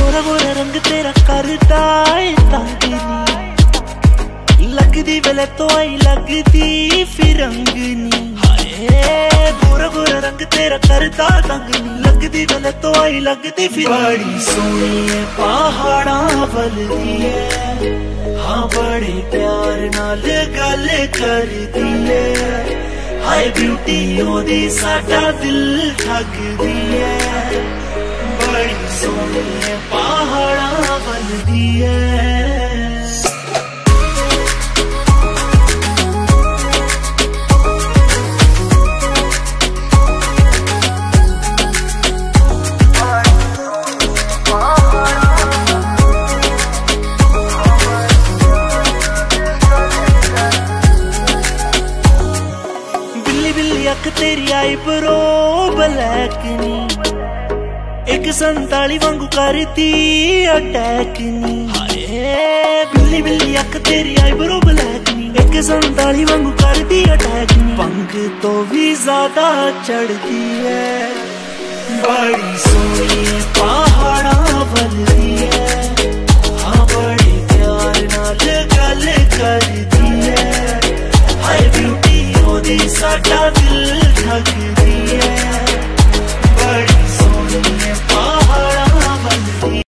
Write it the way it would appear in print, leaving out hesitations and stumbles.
गोरा गोरा रंग तेरा करता है तंग नी, लगदी वेले तो आई लगदी फिर रंग नी। हाय गोरा गोरा रंग तेरा करता तंग नी, लगदी वेले तो आई लगदी फिर। बड़ी सोहनी है पहाड़ा वलदी है, हाँ बड़े प्यार नाल गल करदी है। हाय ब्यूटी ओदी साडा दिल ठगदी है, बड़ी सोहनी है पहाड़ा वलदी है। अख तेरी आई ब्रो ब्लैक नी, एक 47 वांगू करती अटैक नी। हाय बिल्ली बिल्ली अख तेरी आई ब्रो ब्लैक नी, एक 47 वांगू करती अटैक नी। पंख तो भी ज्यादा चढ़ती है, बड़ी सोहनी है पहाड़ा वलदी है, हाँ बड़े प्यार नाल गल करदी है। हाय ब्यूटी ओदी साडा दिल ठगदी है।